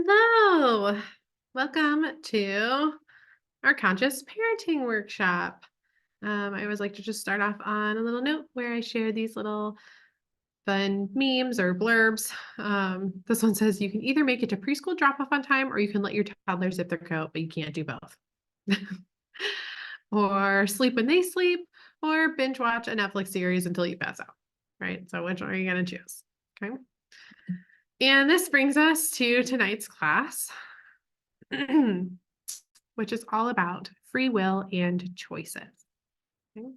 Hello. Welcome to our conscious parenting workshop. I always like to just start off on a little note where I share these little fun memes or blurbs. This one says you can either make it to preschool drop off on time or you can let your toddler zip their coat, but you can't do both. Or sleep when they sleep, or binge watch a Netflix series until you pass out. Right? So, which one are you going to choose? Okay. And this brings us to tonight's class. Which is all about free will and choices. Okay.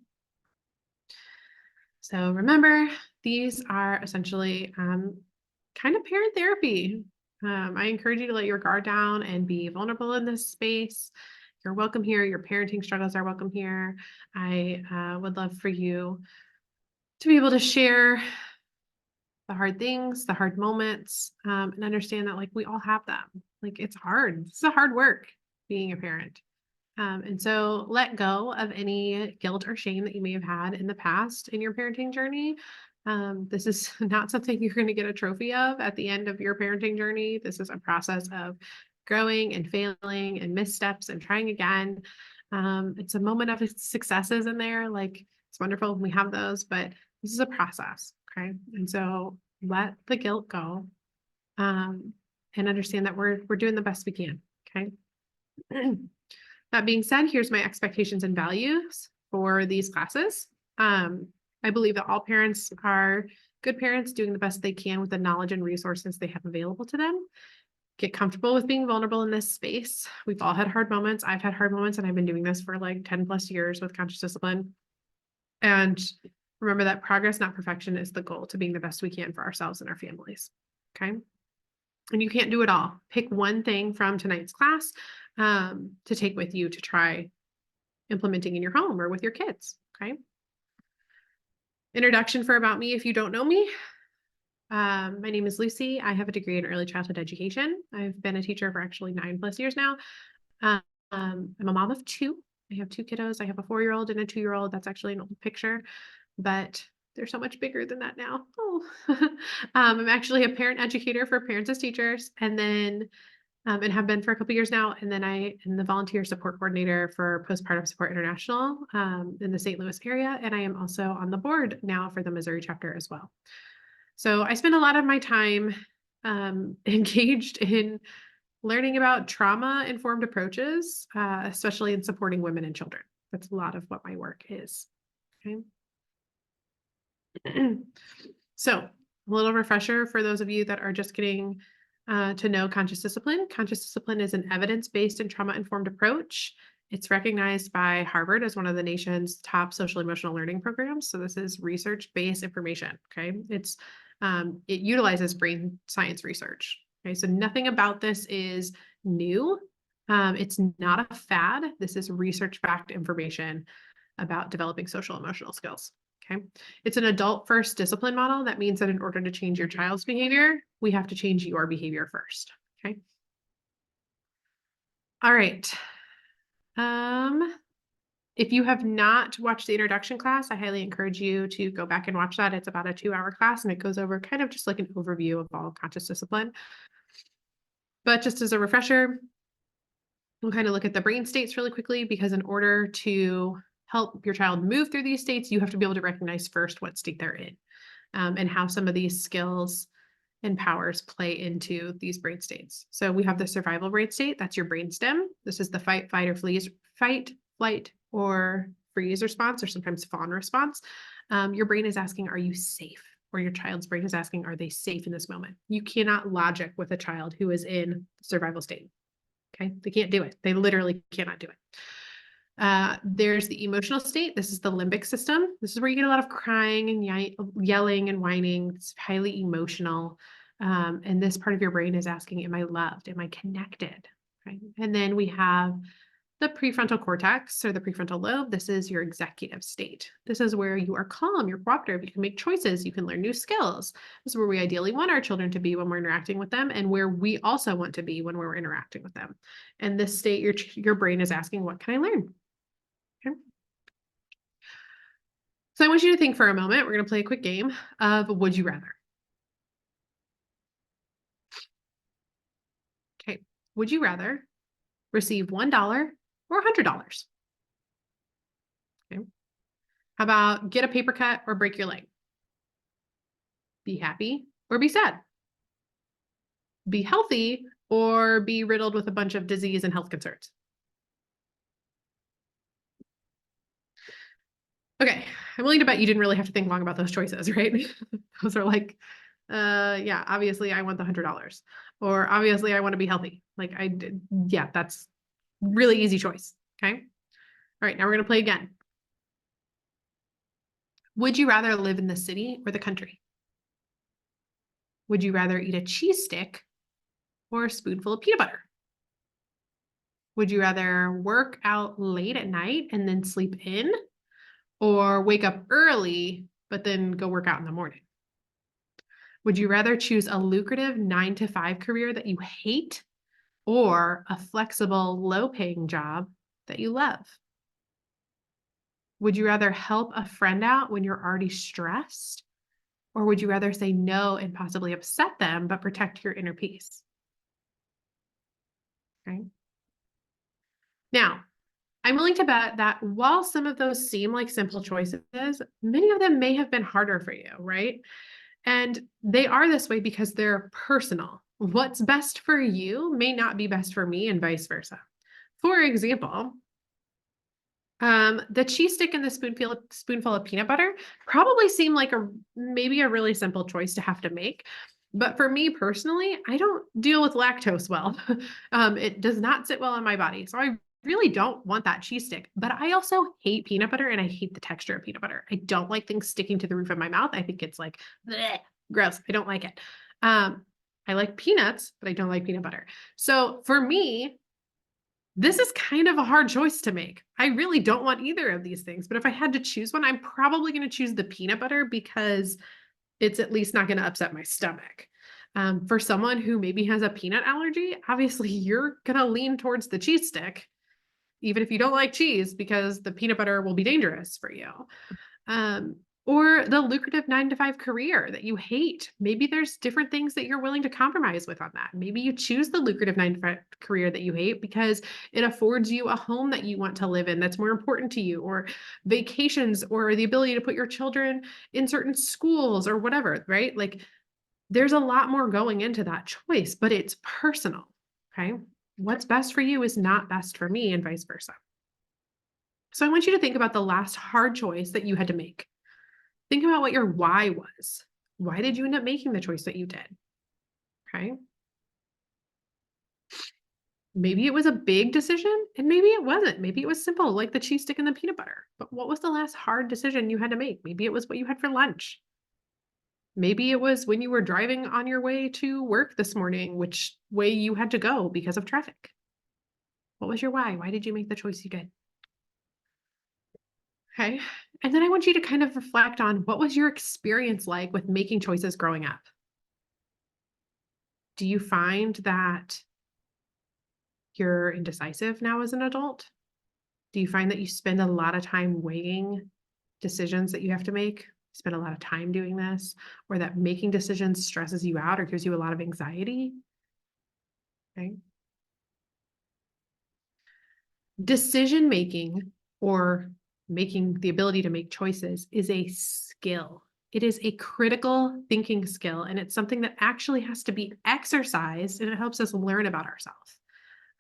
So remember, these are essentially kind of parent therapy. I encourage you to let your guard down and be vulnerable in this space. You're welcome here. Your parenting struggles are welcome here. I would love for you to be able to share the hard things, the hard moments, and understand that like we all have them. Like it's hard. It's a hard work being a parent. And so let go of any guilt or shame that you may have had in the past in your parenting journey. This is not something you're going to get a trophy of at the end of your parenting journey. This is a process of growing and failing and missteps and trying again. It's a moment of successes in there. Like it's wonderful when we have those, but this is a process. Okay. And so let the guilt go, and understand that we're doing the best we can. Okay. That being said, here's my expectations and values for these classes. I believe that all parents are good parents doing the best they can with the knowledge and resources they have available to them. Get comfortable with being vulnerable in this space. We've all had hard moments. I've had hard moments, and I've been doing this for like 10 plus years with conscious discipline. And remember that progress, not perfection, is the goal to being the best we can for ourselves and our families. Okay. And you can't do it all. Pick one thing from tonight's class to take with you to try implementing in your home or with your kids. Okay. Introduction for about me if you don't know me. My name is Lucy. I have a degree in early childhood education. I've been a teacher for actually 9+ years now. I'm a mom of two. I have two kiddos. I have a 4-year-old and a 2-year-old. That's actually an old picture, but they're so much bigger than that now. Oh, I'm actually a parent educator for Parents as Teachers, and then and have been for a couple years now. And then I am the volunteer support coordinator for Postpartum Support International in the St. Louis area. And I am also on the board now for the Missouri chapter as well. So I spend a lot of my time engaged in learning about trauma-informed approaches, especially in supporting women and children. That's a lot of what my work is. Okay. So a little refresher for those of you that are just getting to know conscious discipline. Conscious discipline is an evidence-based and trauma-informed approach. It's recognized by Harvard as one of the nation's top social emotional learning programs. So this is research-based information. Okay. It utilizes brain science research. Okay. So nothing about this is new. It's not a fad. This is research-backed information about developing social emotional skills. Okay. It's an adult first discipline model. That means that in order to change your child's behavior, we have to change your behavior first. Okay. All right. If you have not watched the introduction class, I highly encourage you to go back and watch that. It's about a 2-hour class and it goes over kind of just like an overview of all conscious discipline. But just as a refresher, we'll kind of look at the brain states really quickly because in order to help your child move through these states, you have to be able to recognize first what state they're in, and how some of these skills and powers play into these brain states. So we have the survival brain state. That's your brain stem. This is the fight, flight, or freeze response, or sometimes fawn response. Your brain is asking, are you safe? Or your child's brain is asking, are they safe in this moment? You cannot logic with a child who is in survival state. Okay. They can't do it. They literally cannot do it. There's the emotional state. This is the limbic system. This is where you get a lot of crying and yelling and whining. It's highly emotional. And this part of your brain is asking, am I loved? Am I connected? Right. And then we have the prefrontal cortex or the prefrontal lobe. This is your executive state. This is where you are calm, you're cooperative, you can make choices, you can learn new skills. This is where we ideally want our children to be when we're interacting with them, and where we also want to be when we're interacting with them. And this state, your brain is asking, what can I learn? Okay. So I want you to think for a moment. We're going to play a quick game of would you rather. Would you rather receive $1 or $100? Okay. How about get a paper cut or break your leg? Be happy or be sad? Be healthy or be riddled with a bunch of disease and health concerns? Okay, I'm willing to bet you didn't really have to think long about those choices, right? Those are like, yeah, obviously I want the $100, or obviously I want to be healthy. Like I did, yeah, that's really easy choice. Okay. All right, now we're gonna play again. Would you rather live in the city or the country? Would you rather eat a cheese stick or a spoonful of peanut butter? Would you rather work out late at night and then sleep in, or wake up early but then go work out in the morning? Would you rather choose a lucrative 9 to 5 career that you hate, or a flexible, low paying job that you love? Would you rather help a friend out when you're already stressed, or would you rather say no and possibly upset them but protect your inner peace? Okay. Now, I'm willing to bet that while some of those seem like simple choices, many of them may have been harder for you, right? And they are this way because they're personal. What's best for you may not be best for me, and vice versa. For example, the cheese stick and the spoonful of peanut butter probably seem like maybe a really simple choice to have to make. But for me personally, I don't deal with lactose well. It does not sit well in my body. So I really don't want that cheese stick. But I also hate peanut butter and I hate the texture of peanut butter. I don't like things sticking to the roof of my mouth. I think it's like bleh, gross. I don't like it. I like peanuts, but I don't like peanut butter. So for me, this is kind of a hard choice to make. I really don't want either of these things, but if I had to choose one, I'm probably going to choose the peanut butter because it's at least not going to upset my stomach. For someone who maybe has a peanut allergy, obviously you're going to lean towards the cheese stick, even if you don't like cheese, because the peanut butter will be dangerous for you. Um, or the lucrative 9 to 5 career that you hate. Maybe there's different things that you're willing to compromise with on that. Maybe you choose the lucrative 9 to 5 career that you hate because it affords you a home that you want to live in that's more important to you, or vacations, or the ability to put your children in certain schools or whatever, right? Like there's a lot more going into that choice, but it's personal. Okay. What's best for you is not best for me, and vice versa. So I want you to think about the last hard choice that you had to make. Think about what your why was. Why did you end up making the choice that you did? Okay. Maybe it was a big decision and maybe it wasn't. Maybe it was simple, like the cheese stick and the peanut butter. But what was the last hard decision you had to make? Maybe it was what you had for lunch. Maybe it was when you were driving on your way to work this morning, which way you had to go because of traffic. What was your why? Why did you make the choice you did? Okay. And then I want you to kind of reflect on what was your experience like with making choices growing up? Do you find that you're indecisive now as an adult? Do you find that you spend a lot of time weighing decisions that you have to make? Spend a lot of time doing this, or that making decisions stresses you out or gives you a lot of anxiety? Okay. Decision making, or making the ability to make choices, is a skill. It is a critical thinking skill, and it's something that actually has to be exercised, and it helps us learn about ourselves.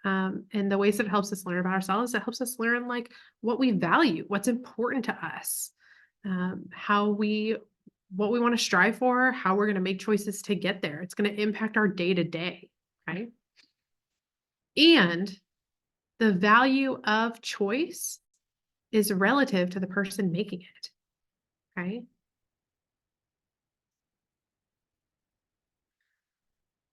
And the ways that it helps us learn about ourselves, it helps us learn like what we value, what's important to us, how we, what we want to strive for, how we're going to make choices to get there. It's going to impact our day to day, right? And the value of choice is relative to the person making it, right?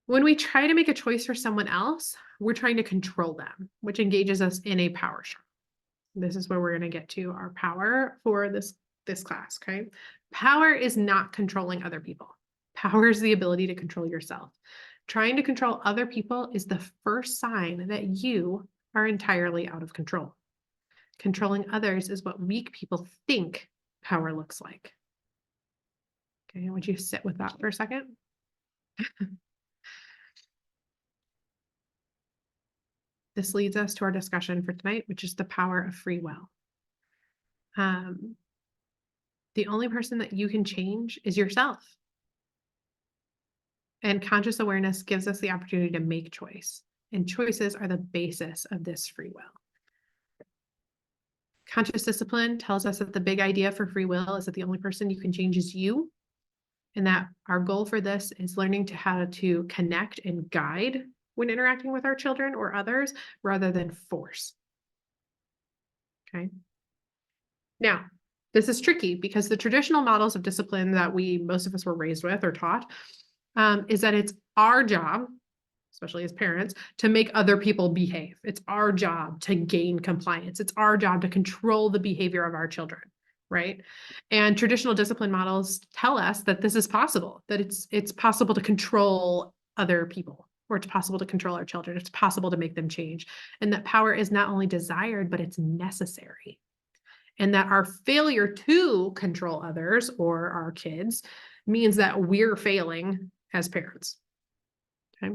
When we try to make a choice for someone else, we're trying to control them, which engages us in a power struggle. This is where we're going to get to our power for this class, okay? Power is not controlling other people. Power is the ability to control yourself. Trying to control other people is the first sign that you are entirely out of control. Controlling others is what weak people think power looks like. Okay, I want you to sit with that for a second. this leads us to our discussion for tonight, which is the power of free will. The only person that you can change is yourself. And conscious awareness gives us the opportunity to make choice. And choices are the basis of this free will. Conscious discipline tells us that the big idea for free will is that the only person you can change is you. And that our goal for this is learning to how to connect and guide when interacting with our children or others rather than force. Okay. Now, this is tricky because the traditional models of discipline that most of us were raised with or taught is that it's our job, especially as parents, to make other people behave. It's our job to gain compliance. It's our job to control the behavior of our children, right? And traditional discipline models tell us that this is possible, that it's possible to control other people, or it's possible to control our children. It's possible to make them change. And that power is not only desired, but it's necessary. And that our failure to control others or our kids means that we're failing as parents. Okay.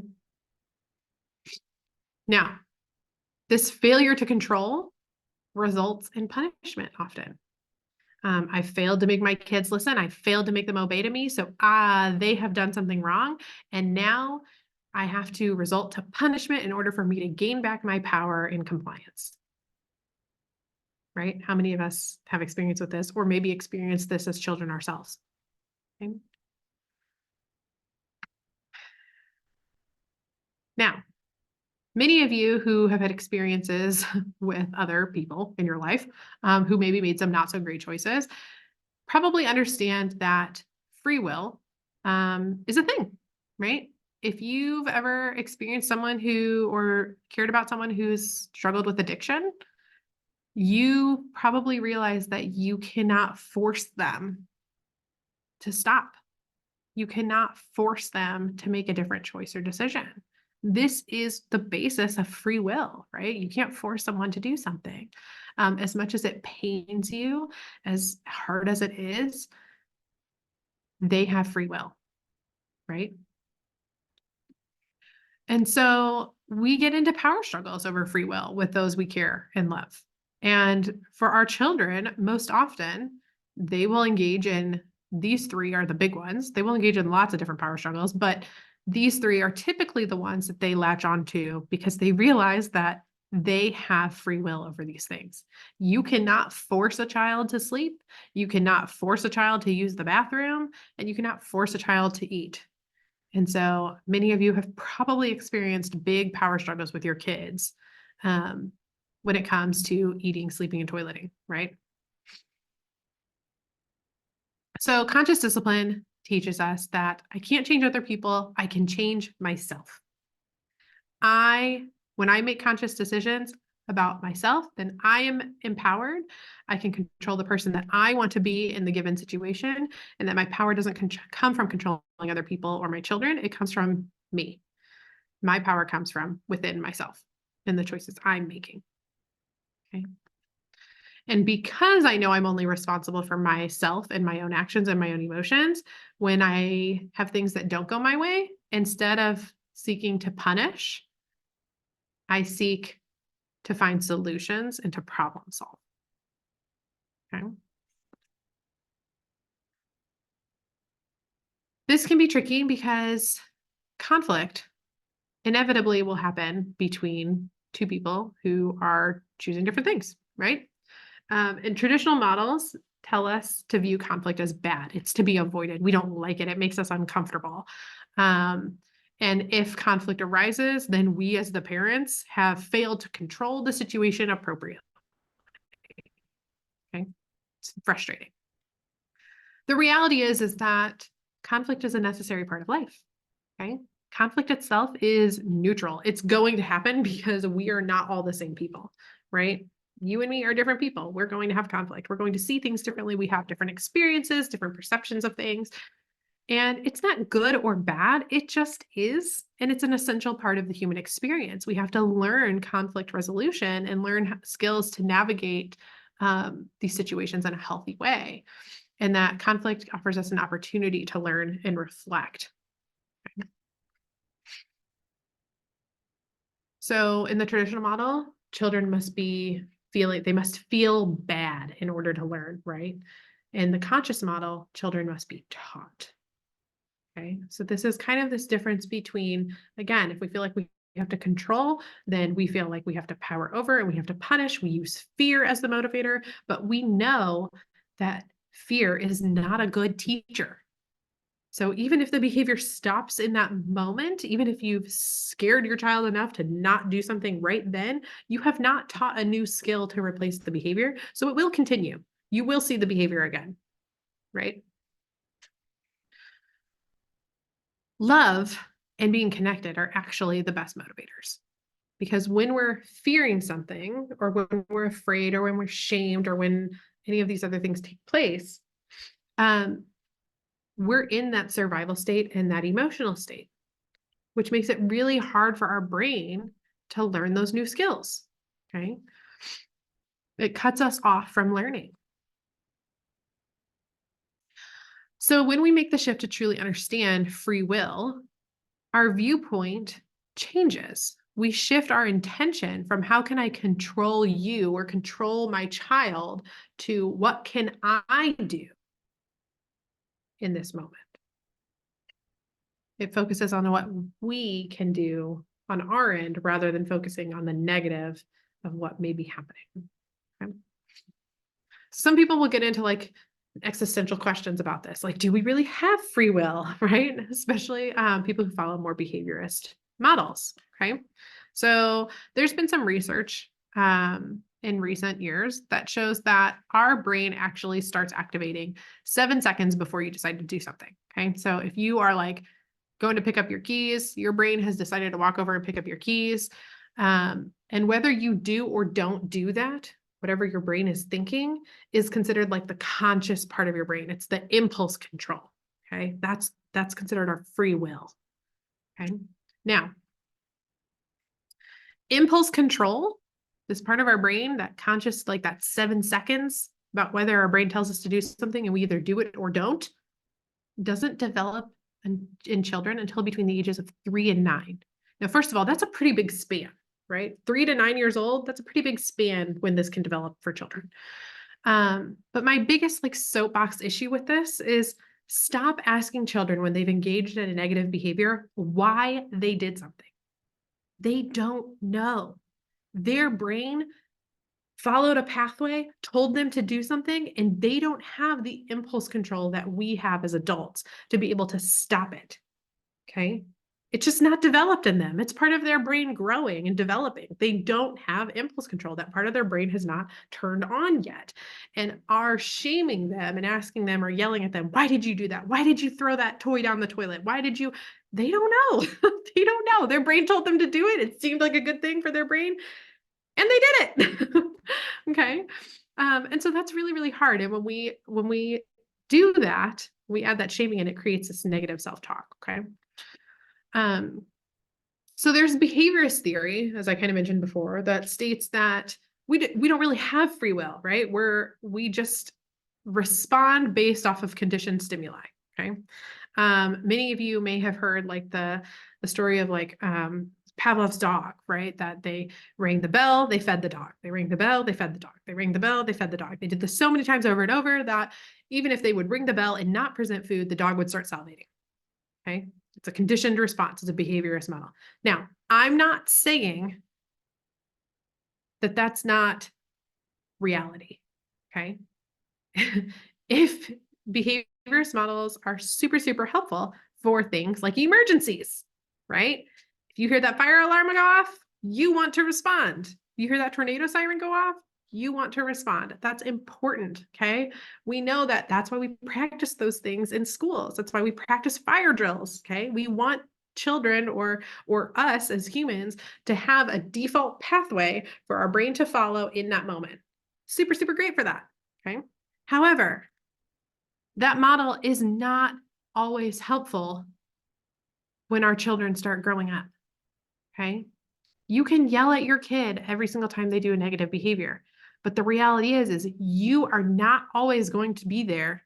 Now, this failure to control results in punishment often. I failed to make my kids listen. I failed to make them obey to me. So they have done something wrong. And now I have to resort to punishment in order for me to gain back my power in compliance. Right? How many of us have experience with this, or maybe experienced this as children ourselves? Okay. Now, many of you who have had experiences with other people in your life who maybe made some not so great choices probably understand that free will is a thing, right? If you've ever experienced someone or cared about someone who's struggled with addiction, you probably realize that you cannot force them to stop. You cannot force them to make a different choice or decision. This is the basis of free will, right? You can't force someone to do something. As much as it pains you, as hard as it is, they have free will, right? And so we get into power struggles over free will with those we care and love. And for our children, most often, they will engage in these three are the big ones. They will engage in lots of different power struggles, but these three are typically the ones that they latch onto because they realize that they have free will over these things. You cannot force a child to sleep. You cannot force a child to use the bathroom, and you cannot force a child to eat. And so many of you have probably experienced big power struggles with your kids when it comes to eating, sleeping, and toileting, right? So conscious discipline teaches us that I can't change other people. I can change myself. When I make conscious decisions about myself, then I am empowered. I can control the person that I want to be in the given situation, and that my power doesn't come from controlling other people or my children. It comes from me. My power comes from within myself and the choices I'm making. Okay. And because I know I'm only responsible for myself and my own actions and my own emotions, when I have things that don't go my way, instead of seeking to punish, I seek to find solutions and to problem solve. Okay. This can be tricky because conflict inevitably will happen between two people who are choosing different things, right? And traditional models tell us to view conflict as bad. It's to be avoided. We don't like it. It makes us uncomfortable. And if conflict arises, then we as the parents have failed to control the situation appropriately. Okay. It's frustrating. The reality is that conflict is a necessary part of life. Okay. Conflict itself is neutral. It's going to happen because we are not all the same people, right? You and me are different people. We're going to have conflict. We're going to see things differently. We have different experiences, different perceptions of things. And it's not good or bad. It just is. And it's an essential part of the human experience. We have to learn conflict resolution and learn skills to navigate these situations in a healthy way. And that conflict offers us an opportunity to learn and reflect. So in the traditional model, children must they must feel bad in order to learn, right? In the conscious model, children must be taught. Okay. So this is kind of this difference between, again, if we feel like we have to control, then we feel like we have to power over and we have to punish. We use fear as the motivator, but we know that fear is not a good teacher. So even if the behavior stops in that moment, even if you've scared your child enough to not do something right then, you have not taught a new skill to replace the behavior. So it will continue. You will see the behavior again, right? Love and being connected are actually the best motivators. Because when we're fearing something, or when we're afraid, or when we're shamed, or when any of these other things take place, we're in that survival state and that emotional state, which makes it really hard for our brain to learn those new skills. Okay. It cuts us off from learning. So when we make the shift to truly understand free will, our viewpoint changes. We shift our intention from how can I control you or control my child to what can I do in this moment. It focuses on what we can do on our end rather than focusing on the negative of what may be happening. Okay. Some people will get into like existential questions about this, like, do we really have free will, right? Especially people who follow more behaviorist models. Okay. So there's been some research in recent years that shows that our brain actually starts activating 7 seconds before you decide to do something. Okay. So if you are like going to pick up your keys, your brain has decided to walk over and pick up your keys. And whether you do or don't do that, whatever your brain is thinking is considered like the conscious part of your brain. It's the impulse control. Okay. That's considered our free will. Okay. Now, impulse control, this part of our brain, that conscious, like that 7 seconds about whether our brain tells us to do something and we either do it or don't, doesn't develop in children until between the ages of 3 and 9. Now, first of all, that's a pretty big span, right? 3 to 9 years old, that's a pretty big span when this can develop for children. But my biggest like soapbox issue with this is stop asking children when they've engaged in a negative behavior why they did something. They don't know. Their brain followed a pathway, told them to do something, and they don't have the impulse control that we have as adults to be able to stop it. Okay. It's just not developed in them. It's part of their brain growing and developing. They don't have impulse control. That part of their brain has not turned on yet. And are shaming them and asking them or yelling at them, why did you do that? Why did you throw that toy down the toilet? Why did you? They don't know. They don't know. Their brain told them to do it. It seemed like a good thing for their brain. And they did it. Okay. And so that's really, really hard. And when we do that, we add that shaming and it creates this negative self-talk. Okay. So there's behaviorist theory, as I kind of mentioned before, that states that we don't really have free will, right? We just respond based off of conditioned stimuli. Okay. Many of you may have heard like the story of like Pavlov's dog, right? That they rang the bell, they fed the dog. They rang the bell, they fed the dog. They rang the bell, they fed the dog. They did this so many times over and over that even if they would ring the bell and not present food, the dog would start salivating. Okay. It's a conditioned response. It's a behaviorist model. Now, I'm not saying that that's not reality. Okay. If behaviorist models are super, super helpful for things like emergencies, right? If you hear that fire alarm go off, you want to respond. You hear that tornado siren go off, you want to respond. That's important. Okay. We know that that's why we practice those things in schools. That's why we practice fire drills. Okay. We want children or us as humans to have a default pathway for our brain to follow in that moment. Super, super great for that. Okay. However, that model is not always helpful when our children start growing up. Okay. You can yell at your kid every single time they do a negative behavior. But the reality is you are not always going to be there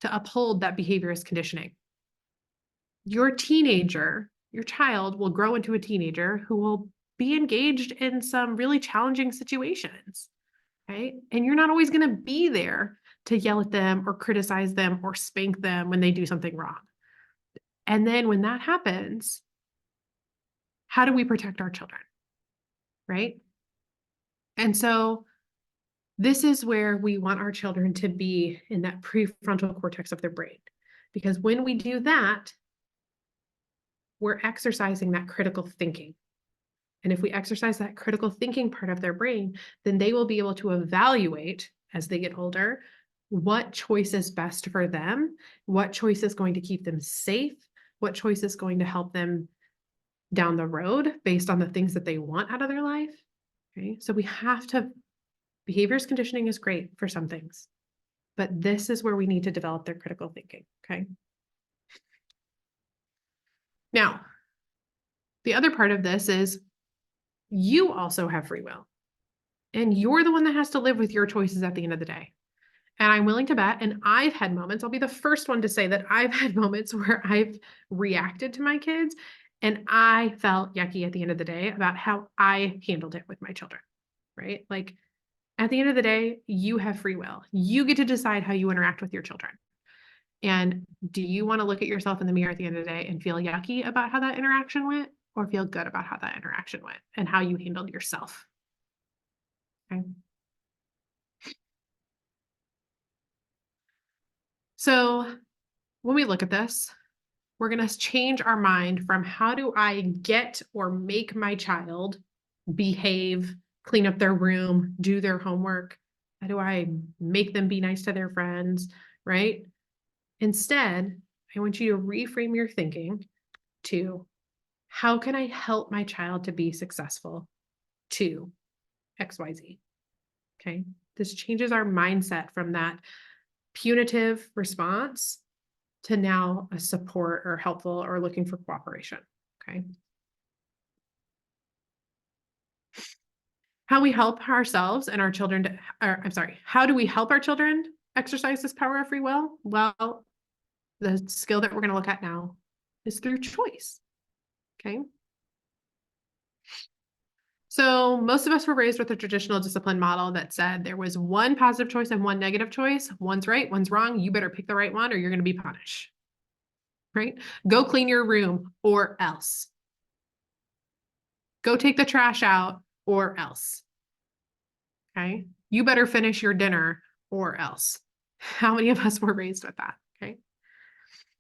to uphold that behaviorist conditioning. Your teenager your child will grow into a teenager who will be engaged in some really challenging situations, right? And you're not always going to be there to yell at them or criticize them or spank them when they do something wrong. And then when that happens, how do we protect our children, right? And so this is where we want our children to be in that prefrontal cortex of their brain. Because when we do that, we're exercising that critical thinking. And if we exercise that critical thinking part of their brain, then they will be able to evaluate as they get older what choice is best for them, what choice is going to keep them safe, what choice is going to help them down the road based on the things that they want out of their life. Okay. So we have to, behaviors conditioning is great for some things, but this is where we need to develop their critical thinking. Okay. Now, the other part of this is you also have free will, and you're the one that has to live with your choices at the end of the day. And I'm willing to bet, and I've had moments, I'll be the first one to say that I've had moments where I've reacted to my kids and I felt yucky at the end of the day about how I handled it with my children, right? Like at the end of the day, you have free will. You get to decide how you interact with your children. And do you want to look at yourself in the mirror at the end of the day and feel yucky about how that interaction went, or feel good about how that interaction went and how you handled yourself? Okay. So when we look at this, we're going to change our mind from how do I get or make my child behave, clean up their room, do their homework? How do I make them be nice to their friends, right? Instead, I want you to reframe your thinking to how can I help my child to be successful to XYZ? Okay. This changes our mindset from that punitive response to now a support or helpful or looking for cooperation. Okay. How we help ourselves and our children to, or I'm sorry, how do we help our children exercise this power of free will? Well, the skill that we're going to look at now is through choice. Okay. So most of us were raised with a traditional discipline model that said there was one positive choice and one negative choice. One's right, one's wrong. You better pick the right one or you're going to be punished. Right? Go clean your room or else. Go take the trash out or else. Okay. You better finish your dinner or else. How many of us were raised with that? Okay.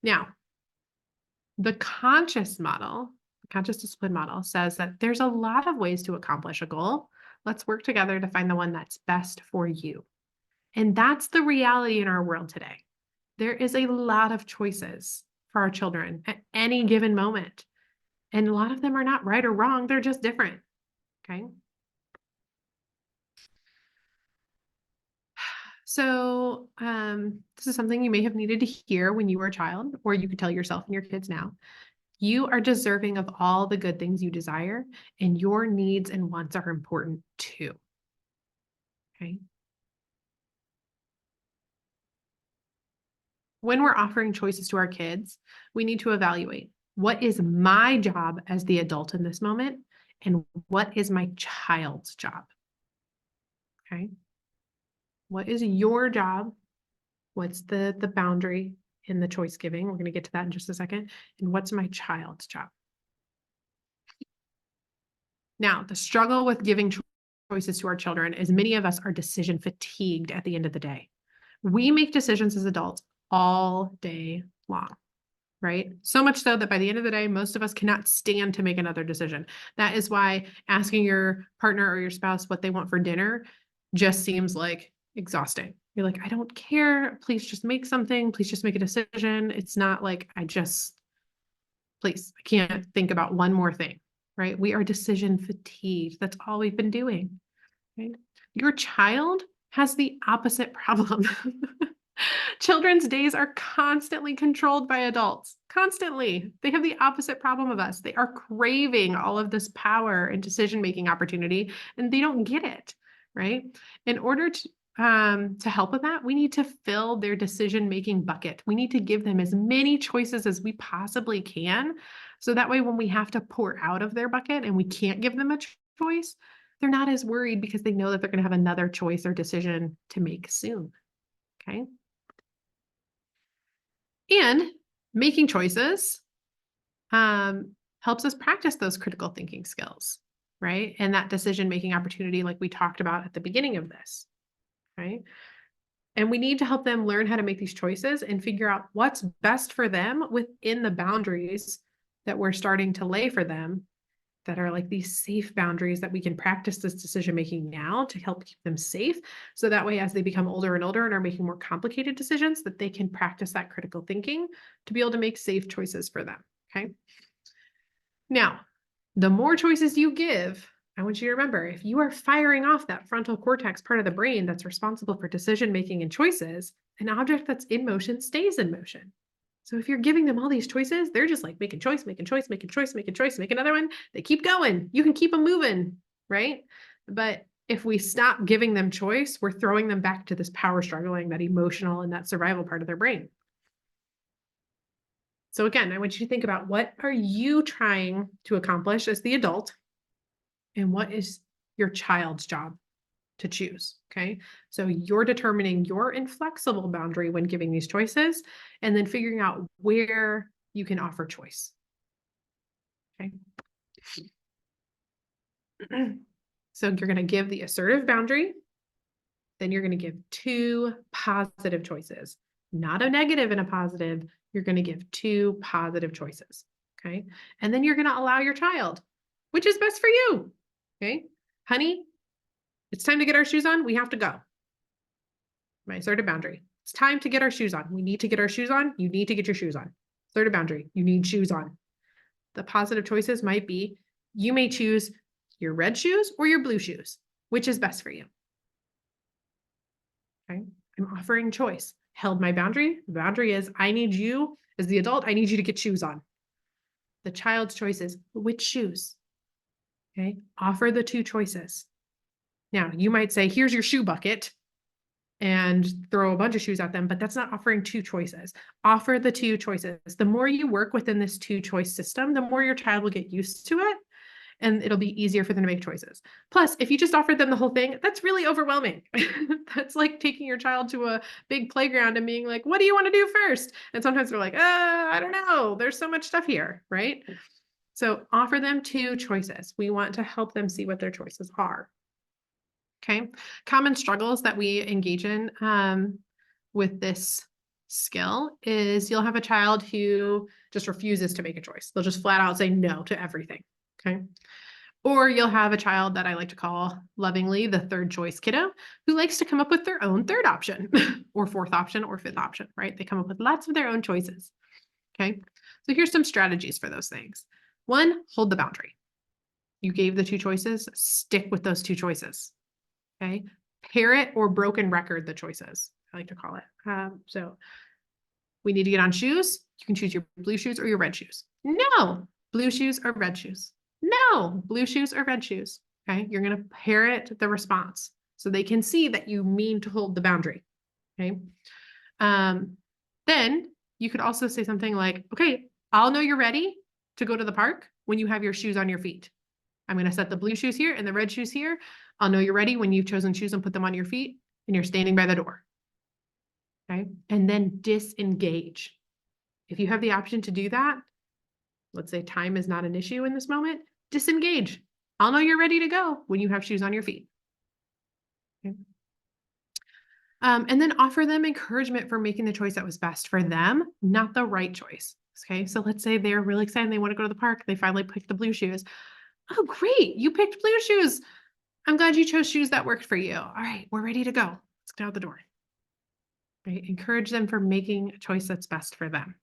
Now, the conscious model, the conscious discipline model says that there's a lot of ways to accomplish a goal. Let's work together to find the one that's best for you. And that's the reality in our world today. There is a lot of choices for our children at any given moment. And a lot of them are not right or wrong. They're just different. Okay. So this is something you may have needed to hear when you were a child, or you could tell yourself and your kids now. You are deserving of all the good things you desire, and your needs and wants are important too. Okay. When we're offering choices to our kids, we need to evaluate what is my job as the adult in this moment, and what is my child's job? Okay. What is your job? What's the boundary in the choice giving? We're going to get to that in just a second. And what's my child's job? Now, the struggle with giving choices to our children is many of us are decision fatigued at the end of the day. We make decisions as adults all day long, right? So much so that by the end of the day, most of us cannot stand to make another decision. That is why asking your partner or your spouse what they want for dinner just seems like exhausting. You're like, I don't care. Please just make something. Please just make a decision. It's not like please, I can't think about one more thing, right? We are decision fatigued. That's all we've been doing, right? Your child has the opposite problem. Children's days are constantly controlled by adults, constantly. They have the opposite problem of us. They are craving all of this power and decision-making opportunity, and they don't get it, right? In order to help with that, we need to fill their decision-making bucket. We need to give them as many choices as we possibly can. So that way, when we have to pour out of their bucket and we can't give them a choice, they're not as worried because they know that they're going to have another choice or decision to make soon. Okay. And making choices helps us practice those critical thinking skills, right? And that decision-making opportunity, like we talked about at the beginning of this, right? And we need to help them learn how to make these choices and figure out what's best for them within the boundaries that we're starting to lay for them, that are like these safe boundaries that we can practice this decision making now to help keep them safe. So that way, as they become older and older and are making more complicated decisions, that they can practice that critical thinking to be able to make safe choices for them. Okay. Now, the more choices you give, I want you to remember, if you are firing off that frontal cortex part of the brain that's responsible for decision making and choices, an object that's in motion stays in motion. So if you're giving them all these choices, they're just like making choice, making choice, making choice, making choice, make another one. They keep going. You can keep them moving, right? But if we stop giving them choice, we're throwing them back to this power struggling, that emotional and that survival part of their brain. So again, I want you to think about, what are you trying to accomplish as the adult, and what is your child's job to choose? Okay. So you're determining your inflexible boundary when giving these choices, and then figuring out where you can offer choice. Okay. So you're going to give the assertive boundary, then you're going to give 2 positive choices, not a negative and a positive. You're going to give 2 positive choices. Okay. And then you're going to allow your child, which is best for you. Okay. Honey, it's time to get our shoes on. We have to go. My assertive boundary. It's time to get our shoes on. We need to get our shoes on. You need to get your shoes on. Assertive boundary. You need shoes on. The positive choices might be, you may choose your red shoes or your blue shoes. Which is best for you? Okay. I'm offering choice. Held my boundary. The boundary is, I need you as the adult. I need you to get shoes on. The child's choice is, which shoes? Okay. Offer the 2 choices. Now, you might say, here's your shoe bucket, and throw a bunch of shoes at them, but that's not offering 2 choices. Offer the 2 choices. The more you work within this 2-choice system, the more your child will get used to it, and it'll be easier for them to make choices. Plus, if you just offered them the whole thing, that's really overwhelming. That's like taking your child to a big playground and being like, what do you want to do first? And sometimes they're like, I don't know. There's so much stuff here, right? So offer them 2 choices. We want to help them see what their choices are. Okay. Common struggles that we engage in with this skill is, you'll have a child who just refuses to make a choice. They'll just flat out say no to everything. Okay. Or you'll have a child that I like to call lovingly the 3rd choice kiddo, who likes to come up with their own 3rd option or 4th option or 5th option, right? They come up with lots of their own choices. Okay. So here's some strategies for those things. 1, hold the boundary. You gave the 2 choices, stick with those 2 choices. Okay. Parrot or broken record the choices, I like to call it. So we need to get on shoes. You can choose your blue shoes or your red shoes. No, blue shoes or red shoes. No, blue shoes or red shoes. Okay. You're going to parrot the response so they can see that you mean to hold the boundary. Okay. Then you could also say something like, okay, I'll know you're ready to go to the park when you have your shoes on your feet. I'm going to set the blue shoes here and the red shoes here. I'll know you're ready when you've chosen shoes and put them on your feet and you're standing by the door. Okay. And then disengage. If you have the option to do that, let's say time is not an issue in this moment, disengage. I'll know you're ready to go when you have shoes on your feet. Okay. And then offer them encouragement for making the choice that was best for them, not the right choice. Okay. So let's say they're really excited. They want to go to the park. They finally picked the blue shoes. Oh, great. You picked blue shoes. I'm glad you chose shoes that worked for you. All right, we're ready to go. Let's get out the door. Right? Encourage them for making a choice that's best for them.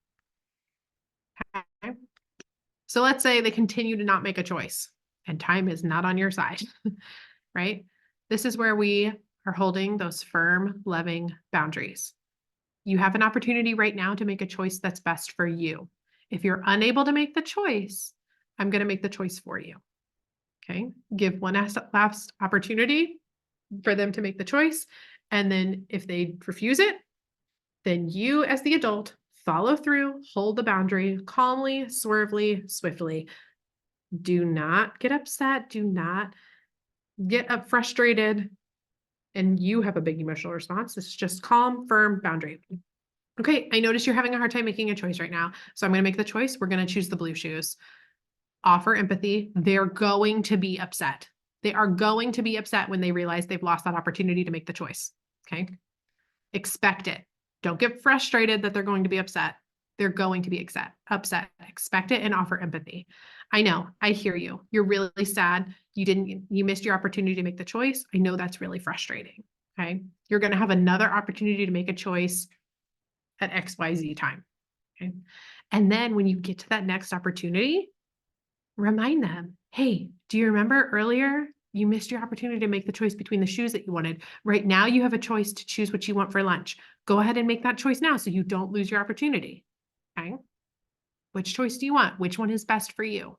Okay. So let's say they continue to not make a choice and time is not on your side, right? This is where we are holding those firm, loving boundaries. You have an opportunity right now to make a choice that's best for you. If you're unable to make the choice, I'm going to make the choice for you. Okay. Give one last opportunity for them to make the choice, And then if they refuse it, then you as the adult follow through, hold the boundary calmly, swervely, swiftly. Do not get upset. Do not get up frustrated. And you have a big emotional response. It's just calm, firm boundary. Okay, I notice you're having a hard time making a choice right now. So I'm going to make the choice. We're going to choose the blue shoes. Offer empathy. They're going to be upset. They are going to be upset when they realize they've lost that opportunity to make the choice. Okay. Expect it. Don't get frustrated that they're going to be upset. They're going to be upset. Expect it and offer empathy. I know, I hear you. You're really sad. You missed your opportunity to make the choice. I know that's really frustrating. Okay. You're going to have another opportunity to make a choice at XYZ time. Okay. And then when you get to that next opportunity, remind them, hey, do you remember earlier you missed your opportunity to make the choice between the shoes that you wanted? Right now you have a choice to choose what you want for lunch. Go ahead and make that choice now so you don't lose your opportunity. Okay. Which choice do you want? Which one is best for you?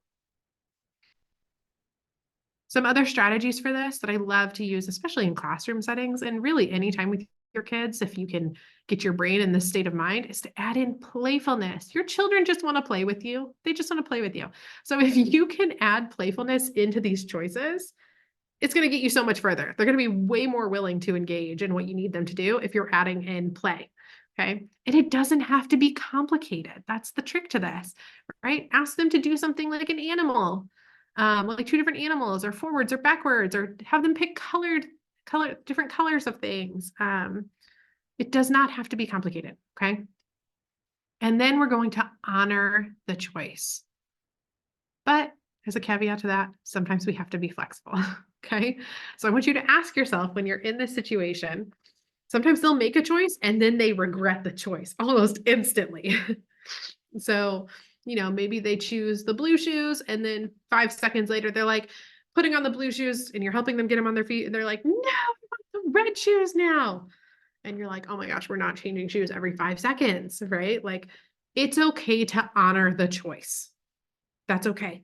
Some other strategies for this that I love to use, especially in classroom settings and really anytime with your kids, if you can get your brain in this state of mind, is to add in playfulness. Your children just want to play with you. They just want to play with you. So if you can add playfulness into these choices, it's going to get you so much further. They're going to be way more willing to engage in what you need them to do if you're adding in play. Okay. And it doesn't have to be complicated. That's the trick to this, right? Ask them to do something like an animal, like two different animals or forwards or backwards, or have them pick different colors of things. It does not have to be complicated. Okay. And then we're going to honor the choice. But as a caveat to that, sometimes we have to be flexible. Okay. So I want you to ask yourself when you're in this situation, sometimes they'll make a choice and then they regret the choice almost instantly. So, maybe they choose the blue shoes and then 5 seconds later, they're like putting on the blue shoes and you're helping them get them on their feet. And they're like, no, I want the red shoes now. And you're like, oh my gosh, we're not changing shoes every 5 seconds, right? Like it's okay to honor the choice. That's okay.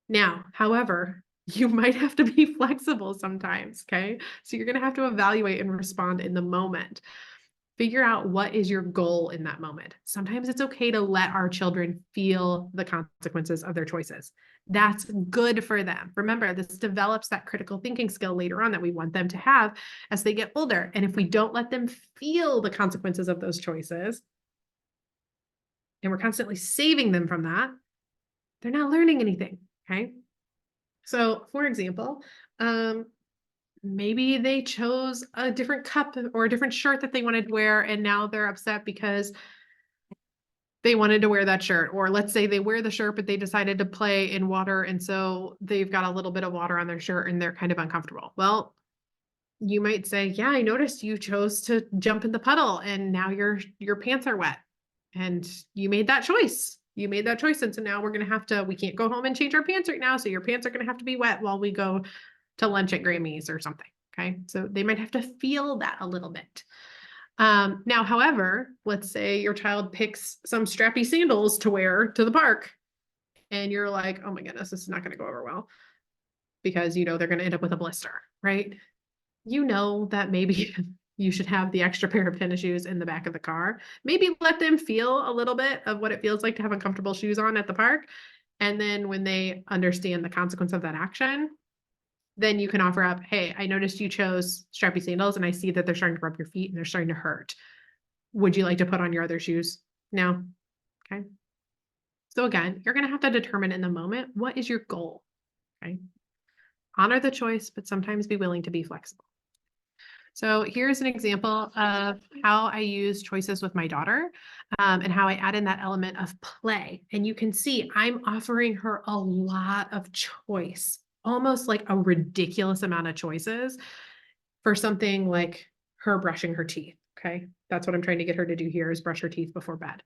Now, however, you might have to be flexible sometimes, okay? So you're going to have to evaluate and respond in the moment. Figure out what is your goal in that moment. Sometimes it's okay to let our children feel the consequences of their choices. That's good for them. Remember, this develops that critical thinking skill later on that we want them to have as they get older. And if we don't let them feel the consequences of those choices, and we're constantly saving them from that, they're not learning anything, okay? So, for example, maybe they chose a different cup or a different shirt that they wanted to wear, and now they're upset because they wanted to wear that shirt. Or let's say they wear the shirt, but they decided to play in water, and so they've got a little bit of water on their shirt and they're kind of uncomfortable. Well, you might say, yeah, I noticed you chose to jump in the puddle and now your pants are wet. And you made that choice. You made that choice. And so now we can't go home and change our pants right now. So your pants are going to have to be wet while we go to lunch at Grammy's or something. Okay. So they might have to feel that a little bit. Now, however, let's say your child picks some strappy sandals to wear to the park and you're like, oh my goodness, this is not going to go over well because they're going to end up with a blister, right? That maybe you should have the extra pair of tennis shoes in the back of the car. Maybe let them feel a little bit of what it feels like to have uncomfortable shoes on at the park. And then when they understand the consequence of that action, then you can offer up, hey, I noticed you chose strappy sandals and I see that they're starting to rub your feet and they're starting to hurt. Would you like to put on your other shoes? No. Okay. So again, you're going to have to determine in the moment, what is your goal? Okay. Honor the choice, but sometimes be willing to be flexible. So here's an example of how I use choices with my daughter and how I add in that element of play. And you can see I'm offering her a lot of choice, almost like a ridiculous amount of choices for something like her brushing her teeth. Okay. That's what I'm trying to get her to do here is brush her teeth before bed.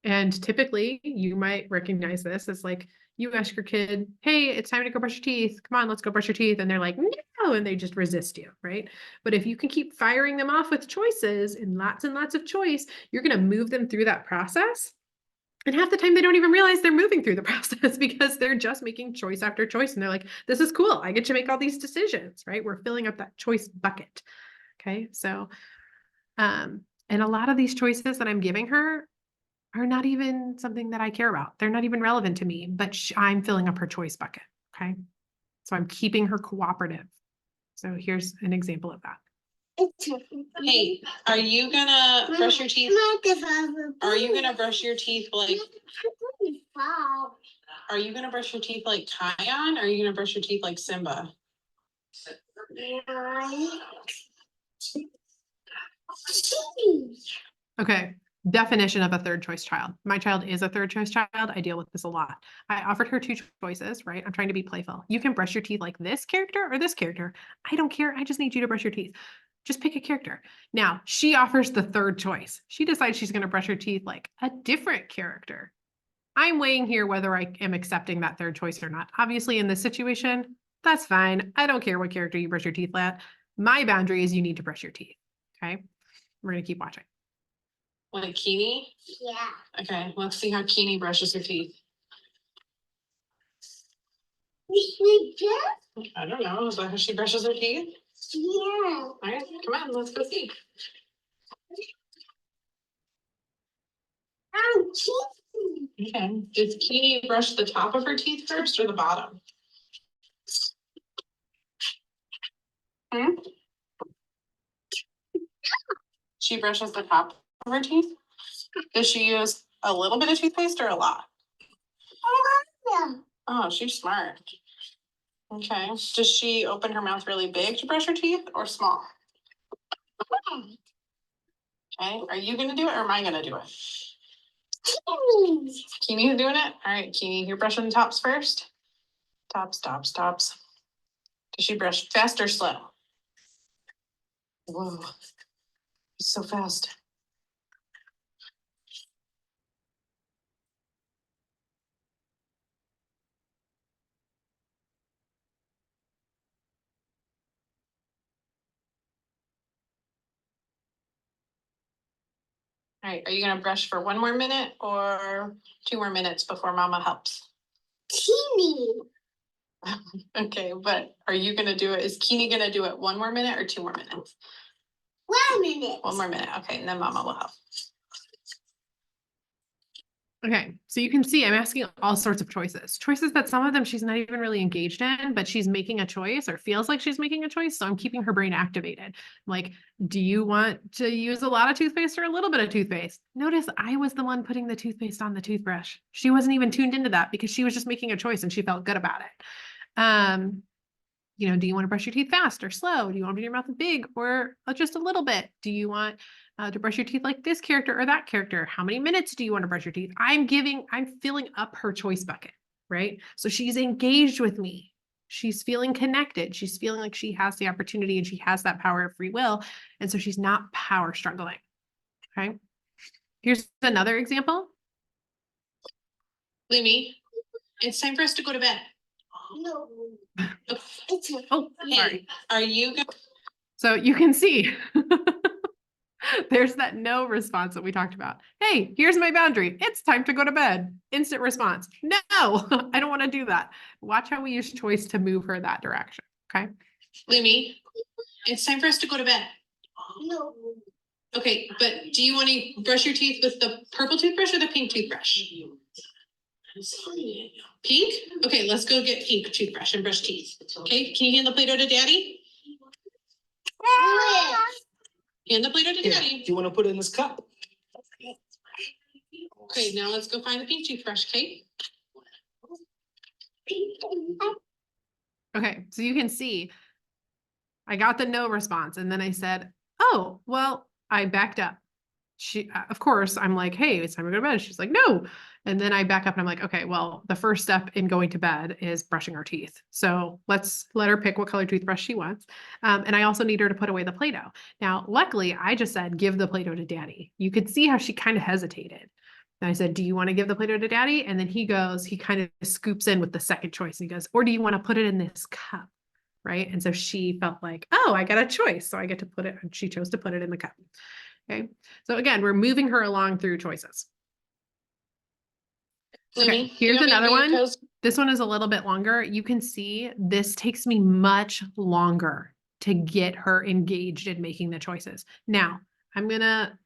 And typically you might recognize this as like, you ask your kid, hey, it's time to go brush your teeth. Come on, let's go brush your teeth. And they're like, no, and they just resist you, right? But if you can keep firing them off with choices and lots of choice, you're going to move them through that process. And half the time they don't even realize they're moving through the process because they're just making choice after choice. And they're like, this is cool. I get to make all these decisions, right? We're filling up that choice bucket. Okay. So, and a lot of these choices that I'm giving her are not even something that I care about. They're not even relevant to me, but I'm filling up her choice bucket. Okay. So I'm keeping her cooperative. So here's an example of that. Hey, are you gonna brush your teeth? Are you gonna brush your teeth like? Are you gonna brush your teeth like Kion? Or are you gonna brush your teeth like Simba? Okay. Definition of a third choice child. My child is a third choice child. I deal with this a lot. I offered her two choices, right? I'm trying to be playful. You can brush your teeth like this character or this character. I don't care. I just need you to brush your teeth. Just pick a character. Now, she offers the third choice. She decides she's going to brush her teeth like a different character. I'm weighing here whether I am accepting that third choice or not. Obviously, in this situation, that's fine. I don't care what character you brush your teeth at. My boundary is you need to brush your teeth. Okay. We're going to keep watching. Like Keenie? Yeah. Okay, let's see how Keenie brushes her teeth. I don't know. Is that how she brushes her teeth? Yeah. All right, come on, let's go see. Okay. Does Keenie brush the top of her teeth first or the bottom? She brushes the top of her teeth. Does she use a little bit of toothpaste or a lot? Oh, she's smart. Okay. Does she open her mouth really big to brush her teeth or small? Okay. Are you going to do it or am I going to do it? Keenie's doing it? All right, Keenie, you're brushing the tops first. Tops. Does she brush fast or slow? Whoa. It's so fast. All right, are you gonna brush for 1 more minute or 2 more minutes before Mama helps? Keenie. Okay, but are you gonna do it? Is Keenie gonna do it 1 more minute or 2 more minutes? 1 minute. 1 more minute, okay, and then Mama will help. Okay, so you can see I'm asking all sorts of choices that some of them she's not even really engaged in, but she's making a choice or feels like she's making a choice. So I'm keeping her brain activated. Like, do you want to use a lot of toothpaste or a little bit of toothpaste? Notice I was the one putting the toothpaste on the toothbrush. She wasn't even tuned into that because she was just making a choice and she felt good about it. Do you want to brush your teeth fast or slow? Do you want to be your mouth big or just a little bit? Do you want to brush your teeth like this character or that character? How many minutes do you want to brush your teeth? I'm filling up her choice bucket, right? So she's engaged with me. She's feeling connected. She's feeling like she has the opportunity and she has that power of free will. And so she's not power struggling. Okay. Here's another example. Lumi, it's time for us to go to bed. No. Oh, sorry. Are you? So you can see there's that no response that we talked about. Hey, here's my boundary. It's time to go to bed. Instant response. No, I don't want to do that. Watch how we use choice to move her that direction. Okay. Lumi, it's time for us to go to bed. No. Okay, but do you want to brush your teeth with the purple toothbrush or the pink toothbrush? Pink? Okay, let's go get pink toothbrush and brush teeth. Okay, can you hand the Play-Doh to Daddy? Hand the Play-Doh to Daddy. Do you want to put it in this cup? Okay, now let's go find the pink toothbrush, okay? Okay, so you can see I got the no response and then I said, oh, well, I backed up. Of course, I'm like, hey, it's time to go to bed. She's like, no. And then I back up and I'm like, okay, well, the first step in going to bed is brushing her teeth. So let's let her pick what color toothbrush she wants. And I also need her to put away the Play-Doh. Now, luckily, I just said, give the Play-Doh to Daddy. You could see how she kind of hesitated. And I said, do you want to give the Play-Doh to Daddy? And then he kind of scoops in with the second choice. And he goes, or do you want to put it in this cup? Right. And so she felt like, oh, I got a choice. So I get to put it, and she chose to put it in the cup. Okay. So again, we're moving her along through choices. Lemmy, do you here's want me to another do your one. toes? This one is a little bit longer. You can see this takes me much longer to get her engaged in making the choices. Now, I'm gonna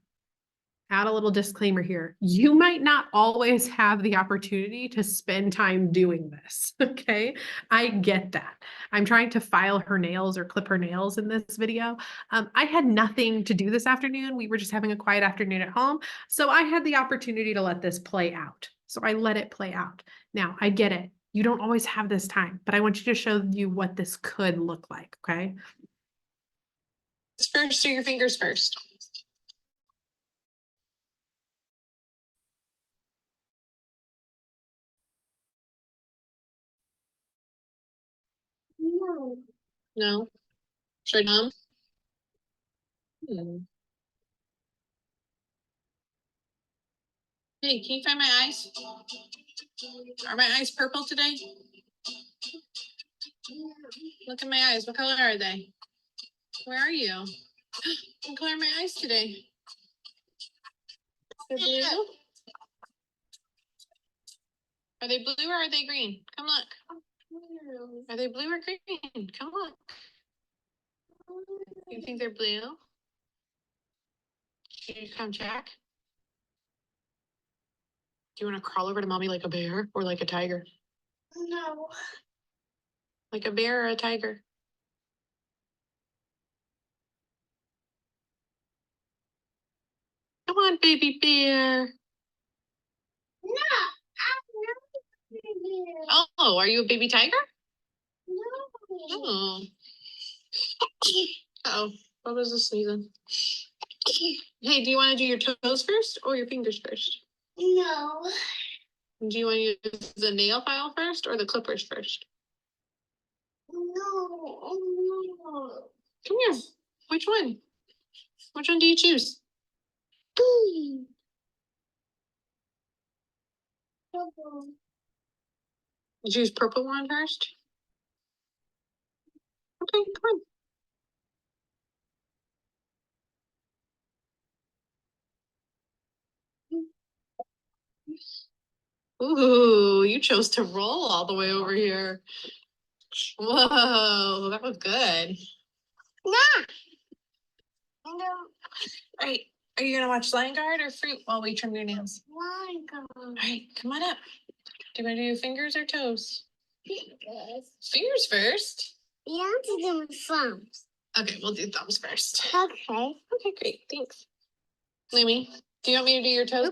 add a little disclaimer here. You might not always have the opportunity to spend time doing this. Okay. I get that. I'm trying to file her nails or clip her nails in this video. I had nothing to do this afternoon. We were just having a quiet afternoon at home. So I had the opportunity to let this play out. So I let it play out. Now I get it. You don't always have this time, but I want you to show you what this could look like. Okay. First, do your fingers first. No. No. Should I numb? Hey, can you find my eyes? Are my eyes purple today? Look at my eyes. What color are they? Where are you? What color are my eyes today? They're blue? Are they blue or are they green? Come look. Are they blue or green? Come look. You think they're blue? Should you come check? Do you want to crawl over to mommy like a bear or like a tiger? No. Like a bear or a tiger? Come on, baby bear. No, I'm not a baby bear. Oh, are you a baby tiger? No. Oh. Oh, what was the sneezing? Hey, do you want to do your toes first or your fingers first? No. Do you want to use the nail file first or the clippers first? No. Come here. Which one? Which one do you choose? Purple. You choose purple one first? Okay, come on. Ooh, you chose to roll all the way over here. Whoa, that was good. No. No. All right. Are you gonna watch Lion Guard or Fruit while we trim your nails? Lion Guard. All right, come on up. Do you want to do your fingers or toes? Fingers. Fingers first? Yeah, I'm to do thumbs. Okay, we'll do thumbs first. Okay. Okay, great. Thanks. Lumi, do you want me to do your toes?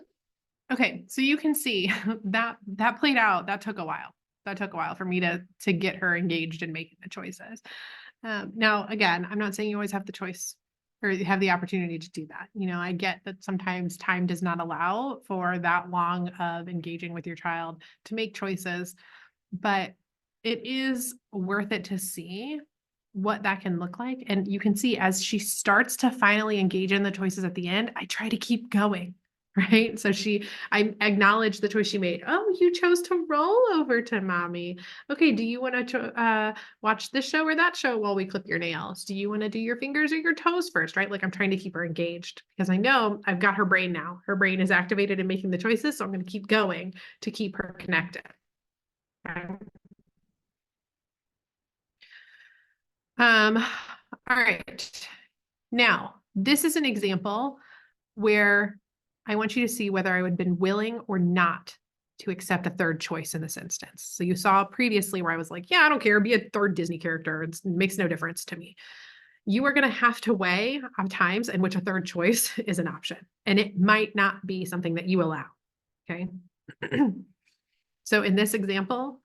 Okay, so you can see that played out. That took a while. That took a while for me to get her engaged in making the choices. Now, again, I'm not saying you always have the choice or you have the opportunity to do that. You know, I get that sometimes time does not allow for that long of engaging with your child to make choices, but it is worth it to see what that can look like. And you can see as she starts to finally engage in the choices at the end, I try to keep going. Right. So I acknowledge the choice she made. Oh, you chose to roll over to mommy. Okay. Do you want to watch this show or that show while we clip your nails? Do you want to do your fingers or your toes first? Right. Like I'm trying to keep her engaged because I know I've got her brain now. Her brain is activated in making the choices. So I'm going to keep going to keep her connected. Okay. All right. Now, this is an example where I want you to see whether I would have been willing or not to accept a third choice in this instance. So you saw previously where I was like, yeah, I don't care, be a third Disney character. It makes no difference to me. You are going to have to weigh of times in which a third choice is an option, and it might not be something that you allow. Okay. So in this example,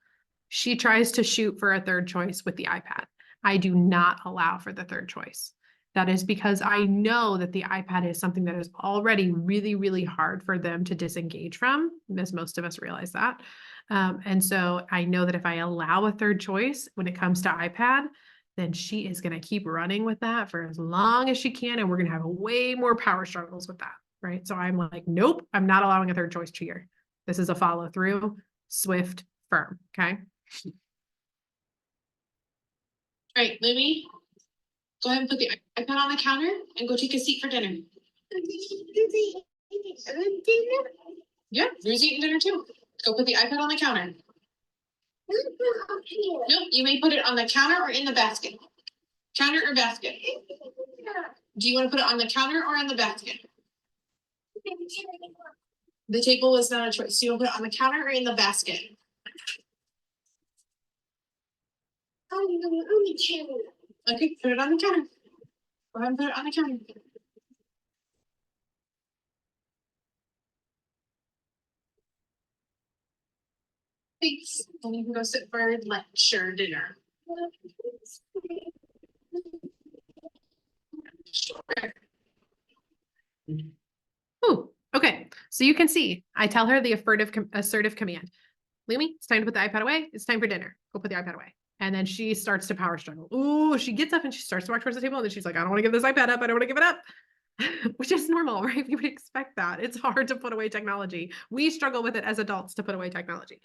she tries to shoot for a third choice with the iPad. I do not allow for the third choice. That is because I know that the iPad is something that is already really, really hard for them to disengage from, as most of us realize that. And so I know that if I allow a third choice when it comes to iPad, then she is going to keep running with that for as long as she can. And we're going to have way more power struggles with that. Right. So I'm like, nope, I'm not allowing a third choice here. This is a follow through, swift, firm. Okay. All right, Libby, go ahead and put the iPad on the counter and go take a seat for dinner. Yeah, Rue's eating dinner too. Go put the iPad on the counter. Nope, you may put it on the counter or in the basket. Counter or basket? Do you want to put it on the counter or in the basket? The table was not a choice. So you'll put it on the counter or in the basket? Okay, put it on the counter. Go ahead and put it on the counter. Thanks. And you can go sit for lunch or dinner. Sure. Oh, okay. So you can see, I tell her the assertive command. Lumi, it's time to put the iPad away. It's time for dinner. Go put the iPad away. And then she starts to power struggle. Ooh, she gets up and she starts to walk towards the table. And then she's like, I don't want to give this iPad up. I don't want to give it up. Which is normal, right? You would expect that. It's hard to put away technology. We struggle with it as adults to put away technology.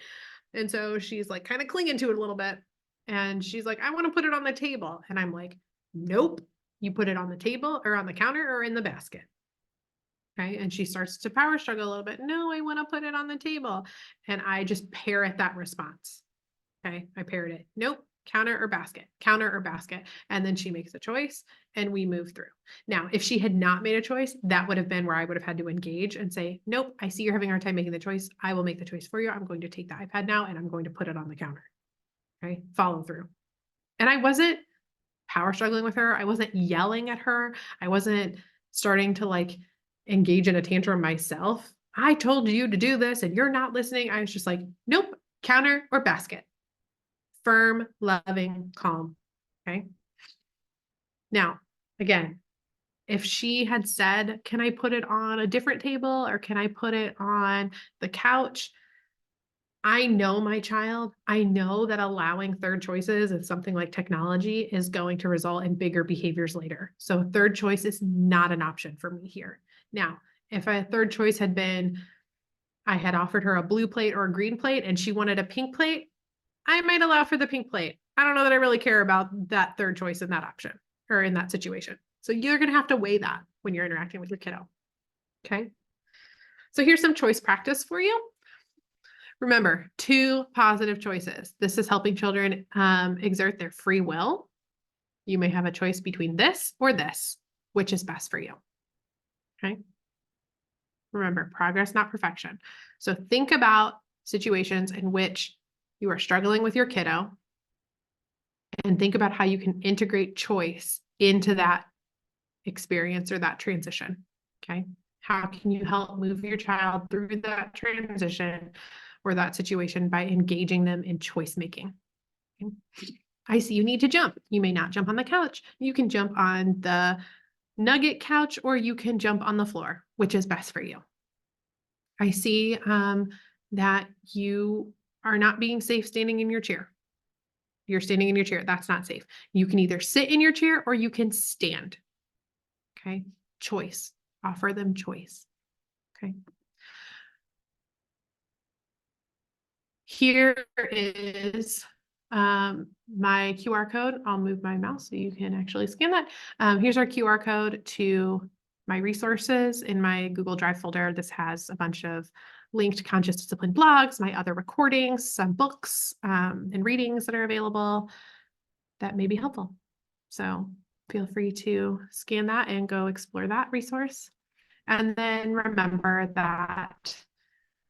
And so she's like kind of clinging to it a little bit. And she's like, I want to put it on the table. And I'm like, nope. You put it on the table or on the counter or in the basket. Okay. And she starts to power struggle a little bit. No, I want to put it on the table. And I just parrot that response. Okay. I parrot it. Nope. Counter or basket, counter or basket. And then she makes a choice and we move through. Now, if she had not made a choice, that would have been where I would have had to engage and say, nope, I see you're having a hard time making the choice. I will make the choice for you. I'm going to take the iPad now and I'm going to put it on the counter. Okay. Follow through. And I wasn't power struggling with her. I wasn't yelling at her. I wasn't starting to like engage in a tantrum myself. I told you to do this and you're not listening. I was just like, nope, counter or basket. Firm, loving, calm. Okay. Now, again, if she had said, can I put it on a different table or can I put it on the couch? I know my child. I know that allowing third choices of something like technology is going to result in bigger behaviors later. So third choice is not an option for me here. Now, if a third choice had been, I had offered her a blue plate or a green plate and she wanted a pink plate, I might allow for the pink plate. I don't know that I really care about that third choice in that option or in that situation. So you're going to have to weigh that when you're interacting with your kiddo. Okay. So here's some choice practice for you. Remember, 2 positive choices. This is helping children exert their free will. You may have a choice between this or this, which is best for you. Okay. Remember, progress, not perfection. So think about situations in which you are struggling with your kiddo and think about how you can integrate choice into that experience or that transition. Okay. How can you help move your child through that transition or that situation by engaging them in choice making? Okay. I see you need to jump. You may not jump on the couch. You can jump on the nugget couch or you can jump on the floor, which is best for you. I see that you are not being safe standing in your chair. You're standing in your chair. That's not safe. You can either sit in your chair or you can stand. Okay. Choice. Offer them choice. Okay. Here is my QR code. I'll move my mouse so you can actually scan that. Here's our QR code to my resources in my Google Drive folder. This has a bunch of linked conscious discipline blogs, my other recordings, some books and readings that are available that may be helpful. So feel free to scan that and go explore that resource. And then remember that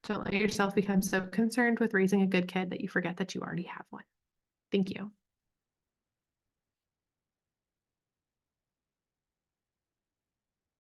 don't let yourself become so concerned with raising a good kid that you forget that you already have one. Thank you.